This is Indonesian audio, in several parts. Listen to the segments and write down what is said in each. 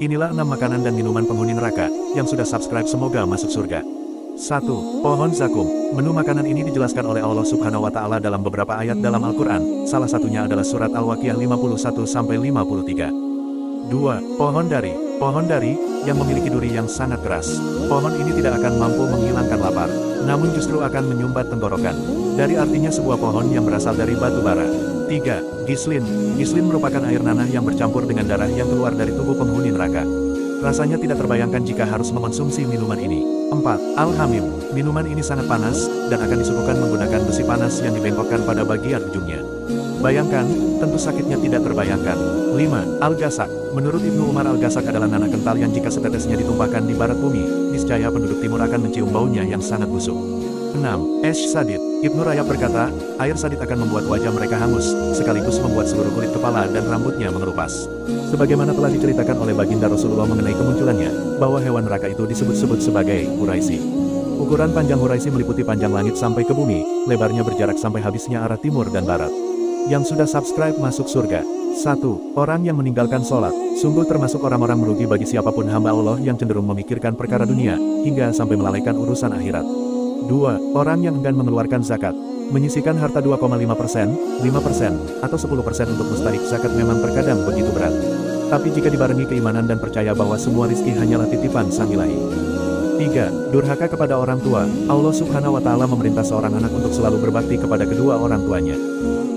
Inilah 6 makanan dan minuman penghuni neraka, yang sudah subscribe semoga masuk surga. 1. Pohon zakum. Menu makanan ini dijelaskan oleh Allah Subhanahu wa Ta'ala dalam beberapa ayat dalam Al-Quran, salah satunya adalah surat Al-Waqiah 51-53. 2. Pohon dari. Pohon dari, yang memiliki duri yang sangat keras. Pohon ini tidak akan mampu menghilangkan lapar, namun justru akan menyumbat tenggorokan. Dari artinya sebuah pohon yang berasal dari batu bara. 3. Gislin. Gislin merupakan air nanah yang bercampur dengan darah yang keluar dari tubuh penghuni neraka. Rasanya tidak terbayangkan jika harus mengonsumsi minuman ini. 4. Al-Hamim. Minuman ini sangat panas, dan akan disuguhkan menggunakan besi panas yang dibengkokkan pada bagian ujungnya. Bayangkan, tentu sakitnya tidak terbayangkan. 5. Al-Gasak. Menurut Ibnu Umar, Al-Gasak adalah nanah kental yang jika setetesnya ditumpahkan di barat bumi, niscaya penduduk timur akan mencium baunya yang sangat busuk. 6. Esh Sadid. Ibnu Rayab berkata, air sadid akan membuat wajah mereka hangus, sekaligus membuat seluruh kulit kepala dan rambutnya mengelupas. Sebagaimana telah diceritakan oleh baginda Rasulullah mengenai kemunculannya, bahwa hewan neraka itu disebut-sebut sebagai Huraisi. Ukuran panjang Huraisi meliputi panjang langit sampai ke bumi, lebarnya berjarak sampai habisnya arah timur dan barat. Yang sudah subscribe masuk surga. 1. Orang yang meninggalkan sholat. Sungguh termasuk orang-orang merugi bagi siapapun hamba Allah yang cenderung memikirkan perkara dunia, hingga sampai melalaikan urusan akhirat. 2. Orang yang enggan mengeluarkan zakat. Menyisihkan harta 2,5%, 5%, atau 10% untuk mustahik zakat memang terkadang begitu berat. Tapi jika dibarengi keimanan dan percaya bahwa semua rizki hanyalah titipan Sang Ilahi. 3. Durhaka kepada orang tua. Allah Subhanahu wa Ta'ala memerintah seorang anak untuk selalu berbakti kepada kedua orang tuanya.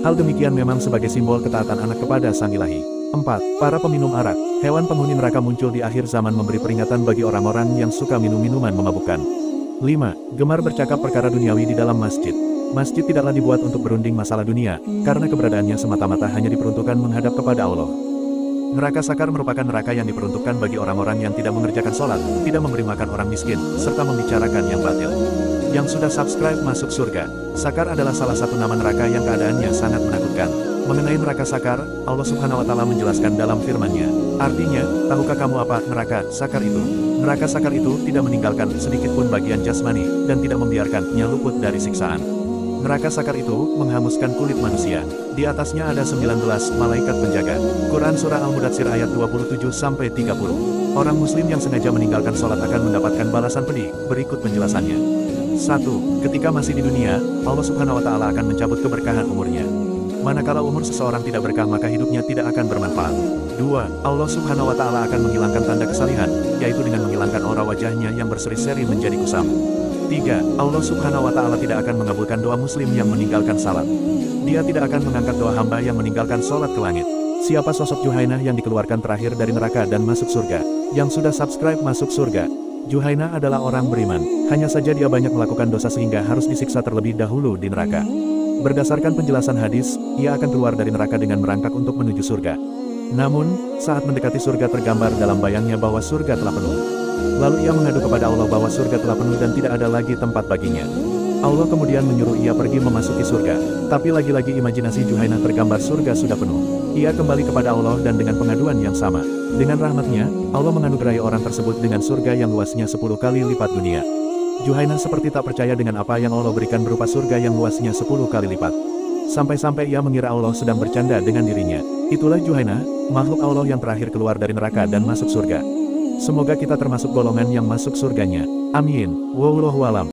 Hal demikian memang sebagai simbol ketaatan anak kepada Sang Ilahi. 4. Para peminum arak. Hewan penghuni neraka muncul di akhir zaman memberi peringatan bagi orang-orang yang suka minum minuman memabukkan. 5. Gemar bercakap perkara duniawi di dalam masjid. Masjid tidaklah dibuat untuk berunding masalah dunia, karena keberadaannya semata-mata hanya diperuntukkan menghadap kepada Allah. Neraka sakar merupakan neraka yang diperuntukkan bagi orang-orang yang tidak mengerjakan sholat, tidak memberi makan orang miskin, serta membicarakan yang batil. Yang sudah subscribe masuk surga. Sakar adalah salah satu nama neraka yang keadaannya sangat menakutkan. Mengenai neraka sakar, Allah Subhanahu wa Ta'ala menjelaskan dalam firman-Nya. Artinya, tahukah kamu apa neraka sakar itu? Neraka sakar itu tidak meninggalkan sedikit pun bagian jasmani, dan tidak membiarkannya luput dari siksaan. Neraka sakar itu menghanguskan kulit manusia. Di atasnya ada 19 malaikat penjaga. Quran Surah Al-Mudatsir ayat 27-30. Orang muslim yang sengaja meninggalkan sholat akan mendapatkan balasan pedih. Berikut penjelasannya. 1. Ketika masih di dunia, Allah Subhanahu wa Ta'ala akan mencabut keberkahan umurnya. Manakala umur seseorang tidak berkah maka hidupnya tidak akan bermanfaat. 2. Allah Subhanahu wa Ta'ala akan menghilangkan tanda kesalihan, yaitu dengan menghilangkan aura wajahnya yang berseri-seri menjadi kusam. 3. Allah Subhanahu wa Ta'ala tidak akan mengabulkan doa muslim yang meninggalkan salat. Dia tidak akan mengangkat doa hamba yang meninggalkan sholat ke langit. Siapa sosok Juhainah yang dikeluarkan terakhir dari neraka dan masuk surga? Yang sudah subscribe masuk surga. Juhainah adalah orang beriman, hanya saja dia banyak melakukan dosa sehingga harus disiksa terlebih dahulu di neraka. Berdasarkan penjelasan hadis, ia akan keluar dari neraka dengan merangkak untuk menuju surga. Namun, saat mendekati surga tergambar dalam bayangnya bahwa surga telah penuh. Lalu ia mengadu kepada Allah bahwa surga telah penuh dan tidak ada lagi tempat baginya. Allah kemudian menyuruh ia pergi memasuki surga, tapi lagi-lagi imajinasi Juhainah tergambar surga sudah penuh. Ia kembali kepada Allah dan dengan pengaduan yang sama. Dengan rahmatnya, Allah menganugerahi orang tersebut dengan surga yang luasnya 10 kali lipat dunia. Juhainah seperti tak percaya dengan apa yang Allah berikan berupa surga yang luasnya 10 kali lipat. Sampai-sampai ia mengira Allah sedang bercanda dengan dirinya. Itulah Juhainah, makhluk Allah yang terakhir keluar dari neraka dan masuk surga. Semoga kita termasuk golongan yang masuk surganya. Amin. Wallahu a'lam.